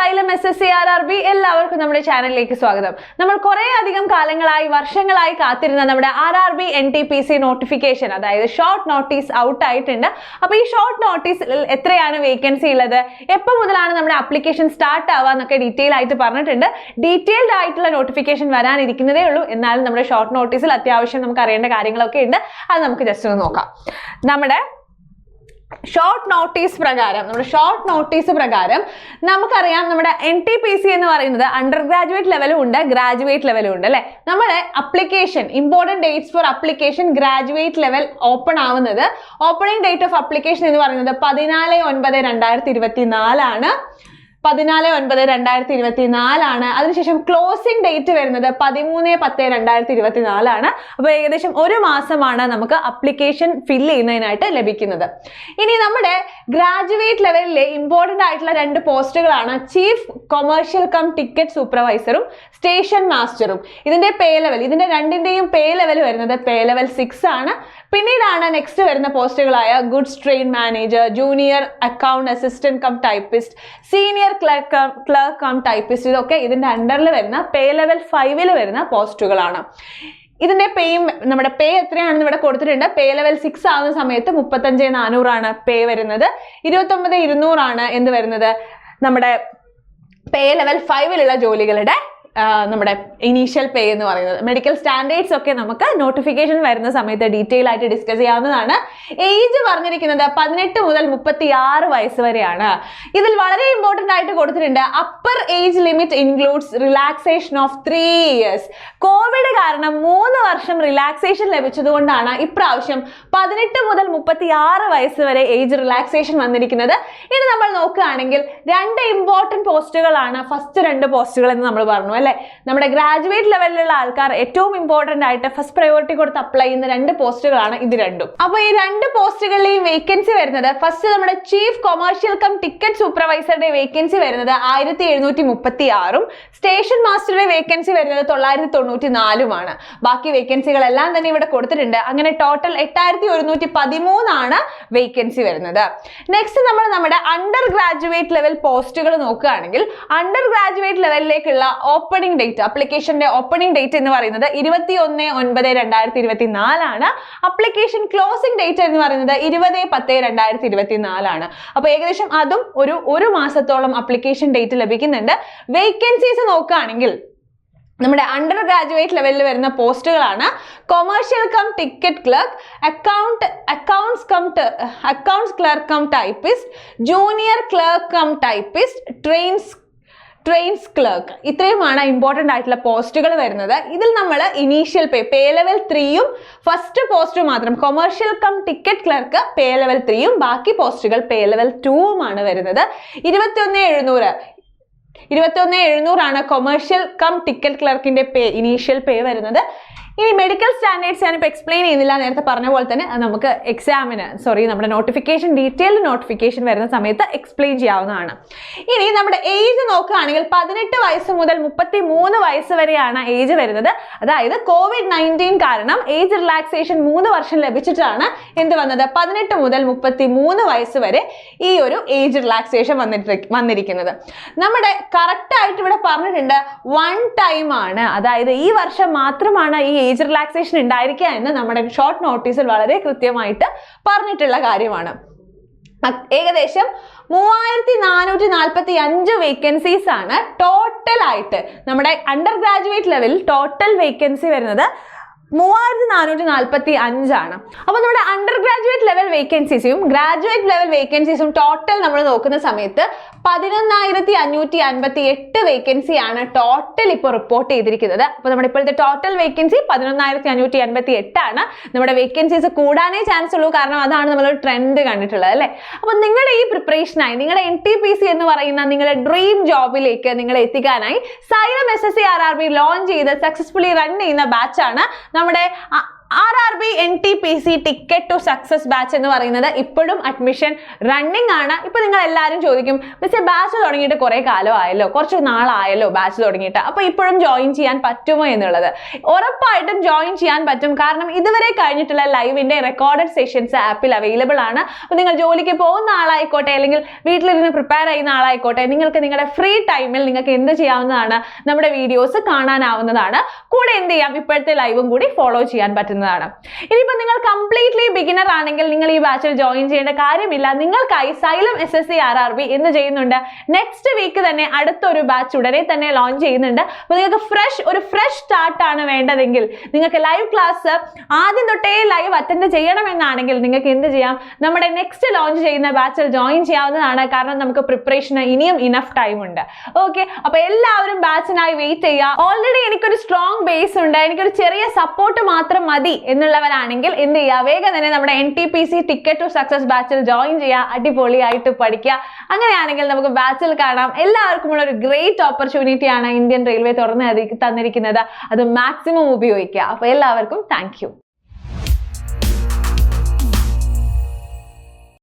Asylum SSC RRB എല്ലാവർക്കും നമ്മുടെ ചാനലിലേക്ക് സ്വാഗതം. നമ്മൾ കുറേ അധികം കാലങ്ങളായി വർഷങ്ങളായി കാത്തിരുന്ന നമ്മുടെ RRB NTPC നോട്ടിഫിക്കേഷൻ അതായത് ഷോർട്ട് നോട്ടീസ് ഔട്ട് ആയിട്ടുണ്ട്. അപ്പോൾ ഈ ഷോർട്ട് നോട്ടീസിൽ എത്രയാണ് വേക്കൻസി ഉള്ളത്, എപ്പോൾ മുതലാണ് നമ്മുടെ ആപ്ലിക്കേഷൻ സ്റ്റാർട്ട് ആവുക എന്നൊക്കെ ഡീറ്റെയിൽ ആയിട്ട് പറഞ്ഞിട്ടുണ്ട്. ഡീറ്റെയിൽഡ് ആയിട്ടുള്ള നോട്ടിഫിക്കേഷൻ വരാനിരിക്കുന്നതേ ഉള്ളൂ. എന്നാലും നമ്മുടെ ഷോർട്ട് നോട്ടീസിൽ അത്യാവശ്യം നമുക്ക് അറിയേണ്ട കാര്യങ്ങളൊക്കെ ഉണ്ട്. അത് നമുക്ക് ജസ്റ്റ് ഒന്ന് നോക്കാം. നമ്മുടെ ഷോർട്ട് നോട്ടീസ് പ്രകാരം നമുക്കറിയാം നമ്മുടെ NTPC എന്ന് പറയുന്നത് അണ്ടർ ഗ്രാജുവേറ്റ് ലെവലും ഉണ്ട്, ഗ്രാജുവേറ്റ് ലെവലും ഉണ്ട് അല്ലെ. നമ്മുടെ application important dates four application graduate level open ആവുന്നത്, ഓപ്പണിംഗ് ഡേറ്റ് ഓഫ് അപ്ലിക്കേഷൻ എന്ന് പറയുന്നത് 14/9/2024 ആണ്. 14/9/2024 ആണ്. അതിനുശേഷം ക്ലോസിംഗ് ഡേറ്റ് വരുന്നത് 13/10/2024 ആണ്. അപ്പോൾ ഏകദേശം ഒരു മാസമാണ് നമുക്ക് അപ്ലിക്കേഷൻ ഫില്ല് ചെയ്യുന്നതിനായിട്ട് ലഭിക്കുന്നത്. ഇനി നമ്മുടെ ഗ്രാജുവേറ്റ് ലെവലിലെ ഇമ്പോർട്ടൻ്റ് ആയിട്ടുള്ള 2 പോസ്റ്റുകളാണ് ചീഫ് കൊമേഴ്ഷ്യൽ കം ടിക്കറ്റ് സൂപ്പർവൈസറും സ്റ്റേഷൻ മാസ്റ്ററും. ഇതിന്റെ പേ ലെവൽ, ഇതിന്റെ രണ്ടിന്റെയും പേ ലെവൽ വരുന്നത് പേ ലെവൽ 6 ആണ്. പിന്നീടാണ് നെക്സ്റ്റ് വരുന്ന പോസ്റ്റുകളായ goods train manager, junior account assistant cum typist, senior clerk cum typist. ഇതൊക്കെ ഇതിന്റെ അണ്ടറിൽ വരുന്ന പേ ലെവൽ 5 വരുന്ന പോസ്റ്റുകളാണ്. ഇതിന്റെ പേയും നമ്മുടെ പേ എത്രയാണെന്ന് ഇവിടെ കൊടുത്തിട്ടുണ്ട്. പേ ലെവൽ 6 ആവുന്ന സമയത്ത് 35,400 ആണ് പേ വരുന്നത്. 29,200 ആണ് എന്ത് വരുന്നത്, നമ്മുടെ പേ ലെവൽ 5 ജോലികളുടെ നമ്മുടെ ഇനീഷ്യൽ പേ എന്ന് പറയുന്നത്. മെഡിക്കൽ സ്റ്റാൻഡേർഡ്സ് ഒക്കെ നമുക്ക് നോട്ടിഫിക്കേഷൻ വരുന്ന സമയത്ത് ഡീറ്റെയിൽ ആയിട്ട് ഡിസ്കസ് ചെയ്യാവുന്നതാണ്. ഏജ് പറഞ്ഞിരിക്കുന്നത് 18 മുതൽ 36 വയസ്സ് വരെയാണ്. ഇതിൽ വളരെ ഇമ്പോർട്ടൻ്റ് ആയിട്ട് കൊടുത്തിട്ടുണ്ട് upper age limit includes relaxation of 3 years. Covid കാരണം 3 വർഷം റിലാക്സേഷൻ ലഭിച്ചതുകൊണ്ടാണ് ഇപ്രാവശ്യം 18 മുതൽ 36 വയസ്സ് വരെ ഏജ് റിലാക്സേഷൻ വന്നിരിക്കുന്നത്. ഇനി നമ്മൾ നോക്കുകയാണെങ്കിൽ 2 ഇമ്പോർട്ടൻറ്റ് പോസ്റ്റുകളാണ് ഫസ്റ്റ് 2 പോസ്റ്റുകൾ എന്ന് നമ്മൾ പറഞ്ഞു അല്ലെ. നമ്മുടെ ഗ്രാജുവേറ്റ് ലെവലിലുള്ള ആൾക്കാർ ഏറ്റവും ഇമ്പോർട്ടൻ്റ് ആയിട്ട് ഫസ്റ്റ് പ്രയോറിറ്റി കൊടുത്ത് അപ്ലൈ ചെയ്യുന്ന 2 പോസ്റ്റുകളാണ് ഇത് രണ്ടും. അപ്പോൾ ഈ 2 പോസ്റ്റുകളിലെയും വേക്കൻസി വരുന്നത്, ഫസ്റ്റ് നമ്മുടെ ചീഫ് കൊമേഴ്ഷ്യൽ കം ടിക്കറ്റ് സൂപ്പർവൈസറുടെ വേക്കൻസി വരുന്നത് 1736 സ്റ്റേഷൻ മാസ്റ്ററുടെ വേക്കൻസി വരുന്നത് 994 ആണ്. ബാക്കി വേക്കൻസികളെല്ലാം തന്നെ ഇവിടെ കൊടുത്തിട്ടുണ്ട്. അങ്ങനെ ടോട്ടൽ 8113 ആണ് വേക്കൻസി വരുന്നത്. നെക്സ്റ്റ് നമ്മൾ നമ്മുടെ അണ്ടർ ഗ്രാജുവേറ്റ് ലെവൽ പോസ്റ്റുകൾ നോക്കുകയാണെങ്കിൽ അണ്ടർ ഗ്രാജുവേറ്റ് ലെവലിലേക്കുള്ള ഓപ്പണിംഗ് ഡേറ്റ്, അപ്ലിക്കേഷന്റെ ഓപ്പണിംഗ് ഡേറ്റ് എന്ന് പറയുന്നത് 21/9/2024 ആണ്. അപ്ലിക്കേഷൻ ക്ലോസിംഗ് ഡേറ്റ് എന്ന് പറയുന്നത് 20/10/2024 ആണ്. അപ്പോൾ ഏകദേശം അതും ഒരു മാസത്തോളം അപ്ലിക്കേഷൻ ഡേറ്റ് ലഭിക്കുന്നുണ്ട്. വേക്കൻസീസ് നോക്കുകയാണെങ്കിൽ നമ്മുടെ അണ്ടർ ഗ്രാജുവേറ്റ് ലെവലിൽ വരുന്ന പോസ്റ്റുകളാണ് commercial cum ticket clerk, accounts clerk cum typist, junior clerk cum typist, trains clerk. ഇത്രയുമാണ് ഇമ്പോർട്ടൻ്റ് ആയിട്ടുള്ള പോസ്റ്റുകൾ വരുന്നത്. ഇതിൽ നമ്മൾ initial pay level 3 first post മാത്രം commercial cum ticket clerk pay level 3 ബാക്കി പോസ്റ്റുകൾ പേ ലെവൽ 2 ആണ് വരുന്നത്. 21,700 ആണ് കൊമേഴ്ഷ്യൽ കം ടിക്കറ്റ് ക്ലർക്കിന്റെ പേ, ഇനീഷ്യൽ പേ വരുന്നത്. ഇനി മെഡിക്കൽ സ്റ്റാൻഡേർഡ്സ് ഞാനിപ്പോൾ എക്സ്പ്ലെയിൻ ചെയ്യുന്നില്ല, നേരത്തെ പറഞ്ഞ പോലെ തന്നെ നമുക്ക് നമ്മുടെ നോട്ടിഫിക്കേഷൻ ഡീറ്റെയിൽഡ് നോട്ടിഫിക്കേഷൻ വരുന്ന സമയത്ത് എക്സ്പ്ലെയിൻ ചെയ്യാവുന്നതാണ്. ഇനി നമ്മുടെ ഏജ് നോക്കുകയാണെങ്കിൽ 18 വയസ്സ് മുതൽ 33 വയസ്സ് വരെയാണ് ഏജ് വരുന്നത്. അതായത് COVID-19 കാരണം ഏജ് റിലാക്സേഷൻ 3 വർഷം ലഭിച്ചിട്ടാണ് എന്ത് വന്നത്, 18 മുതൽ 33 വയസ്സ് വരെ ഈ ഒരു ഏജ് റിലാക്സേഷൻ വന്നിരിക്കുന്നത്. നമ്മുടെ കറക്റ്റ് ആയിട്ട് ഇവിടെ പറഞ്ഞിട്ടുണ്ട് 1 ടൈം ആണ്, അതായത് ഈ വർഷം മാത്രമാണ് ഈ ഏജ് റിലാക്സേഷൻ ഉണ്ടായിരിക്കുക എന്ന് നമ്മുടെ ഷോർട്ട് നോട്ടീസിൽ വളരെ കൃത്യമായിട്ട് പറഞ്ഞിട്ടുള്ള കാര്യമാണ്. ഏകദേശം 3445 വേക്കൻസീസ് ആണ് ടോട്ടൽ ആയിട്ട്. നമ്മുടെ അണ്ടർ ഗ്രാജുവേറ്റ് ലെവലിൽ ടോട്ടൽ വേക്കൻസി വരുന്നത് 3445 ആണ്. അപ്പോൾ നമ്മുടെ അണ്ടർ ഗ്രാജുവേറ്റ് ലെവൽ വേക്കൻസീസും ഗ്രാജുവേറ്റ് ലെവൽ വേക്കൻസീസും ടോട്ടൽ നമ്മൾ നോക്കുന്ന സമയത്ത് 11,558 വേക്കൻസിയാണ് ടോട്ടൽ ഇപ്പോൾ റിപ്പോർട്ട് ചെയ്തിരിക്കുന്നത്. അപ്പോൾ നമ്മുടെ ഇപ്പോഴത്തെ ടോട്ടൽ വേക്കൻസി 11,558 ആണ്. നമ്മുടെ വേക്കൻസീസ് കൂടാനേ ചാൻസ് ഉള്ളൂ, കാരണം അതാണ് നമ്മളൊരു ട്രെൻഡ് കണ്ടിട്ടുള്ളത് അല്ലേ. അപ്പോൾ നിങ്ങളുടെ ഈ പ്രിപ്പറേഷനായി, നിങ്ങളുടെ NTPC എന്ന് പറയുന്ന നിങ്ങളുടെ ഡ്രീം ജോബിലേക്ക് നിങ്ങളെ എത്തിക്കാനായി Asylum SSC RRB ലോഞ്ച് ചെയ്ത് സക്സസ്ഫുള്ളി റൺ ചെയ്യുന്ന ബാച്ചാണ് നമ്മുടെ RRB NTPC ticket to success batch എന്ന് പറയുന്നത് ഇപ്പോഴും അഡ്മിഷൻ റണ്ണിങ് ആണ്. ഇപ്പൊ നിങ്ങൾ എല്ലാവരും ചോദിക്കും, മിസ്സേ ബാച്ച് തുടങ്ങിയിട്ട് കുറെ കാലമായല്ലോ, കുറച്ച് നാളായല്ലോ ബാച്ച് തുടങ്ങിയിട്ട്, അപ്പൊ ഇപ്പോഴും ജോയിൻ ചെയ്യാൻ പറ്റുമോ എന്നുള്ളത്. ഉറപ്പായിട്ടും ജോയിൻ ചെയ്യാൻ പറ്റും. കാരണം ഇതുവരെ കഴിഞ്ഞിട്ടുള്ള ലൈവിന്റെ റെക്കോർഡഡ് സെഷൻസ് ആപ്പിൽ അവൈലബിൾ ആണ്. അപ്പൊ നിങ്ങൾ ജോലിക്ക് പോകുന്ന ആളായിക്കോട്ടെ, അല്ലെങ്കിൽ വീട്ടിലിരുന്ന് പ്രിപ്പയർ ചെയ്യുന്ന ആളായിക്കോട്ടെ, നിങ്ങൾക്ക് നിങ്ങളുടെ ഫ്രീ ടൈമിൽ നിങ്ങൾക്ക് എന്ത് ചെയ്യാവുന്നതാണ്, നമ്മുടെ വീഡിയോസ് കാണാനാവുന്നതാണ്. കൂടെ എന്ത് ചെയ്യാം, ഇപ്പോഴത്തെ ലൈവും കൂടി ഫോളോ ചെയ്യാൻ പറ്റുന്നതാണ്. ഇനിയിപ്പോ നിങ്ങൾ കംപ്ലീറ്റ്ലി ബിഗിനർ ആണെങ്കിൽ നിങ്ങൾ ഈ ബാച്ചിൽ ജോയിൻ ചെയ്യേണ്ട കാര്യമില്ല. നിങ്ങൾക്കായി സൈലം SSC RRB എന്ന് ചെയ്യുന്നുണ്ട്. നെക്സ്റ്റ് വീക്ക് തന്നെ അടുത്തൊരു ബാച്ച് ഉടനെ തന്നെ ലോഞ്ച് ചെയ്യുന്നുണ്ട്. അപ്പൊ നിങ്ങൾക്ക് ഒരു ഫ്രഷ് സ്റ്റാർട്ട് ആണ് വേണ്ടതെങ്കിൽ, നിങ്ങൾക്ക് ലൈവ് ക്ലാസ് ആദ്യം തൊട്ടേ ലൈവ് അറ്റൻഡ് ചെയ്യണമെന്നാണെങ്കിൽ നിങ്ങൾക്ക് എന്ത് ചെയ്യാം, നമ്മുടെ നെക്സ്റ്റ് ലോഞ്ച് ചെയ്യുന്ന ബാച്ചിൽ ജോയിൻ ചെയ്യാവുന്നതാണ്. കാരണം നമുക്ക് പ്രിപ്പറേഷന് ഇനിയും ഇനഫ് ടൈം ഉണ്ട്. ഓക്കെ, അപ്പൊ എല്ലാവരും ബാച്ചിനായി വെയിറ്റ് ചെയ്യുക. ഓൾറെഡി എനിക്കൊരു സ്ട്രോങ് ബേസ് ഉണ്ട്, എനിക്കൊരു ചെറിയ സപ്പോർട്ട് മാത്രം മതി എന്നുള്ളവരാണെങ്കിൽ എന്ത് ചെയ്യുക, വേഗം തന്നെ നമ്മുടെ NTPC ടിക്കറ്റ് ടു സക്സസ് ബാച്ചിൽ ജോയിൻ ചെയ്യുക. അടിപൊളിയായിട്ട് പഠിക്കുക. അങ്ങനെയാണെങ്കിൽ നമുക്ക് ബാച്ചിൽ കാണാം. എല്ലാവർക്കുമുള്ള ഒരു ഗ്രേറ്റ് ഓപ്പർച്യൂണിറ്റി ആണ് ഇന്ത്യൻ റെയിൽവേ തുറന്നു തന്നിരിക്കുന്നത്. അത് മാക്സിമം ഉപയോഗിക്കുക. അപ്പൊ എല്ലാവർക്കും താങ്ക് യു.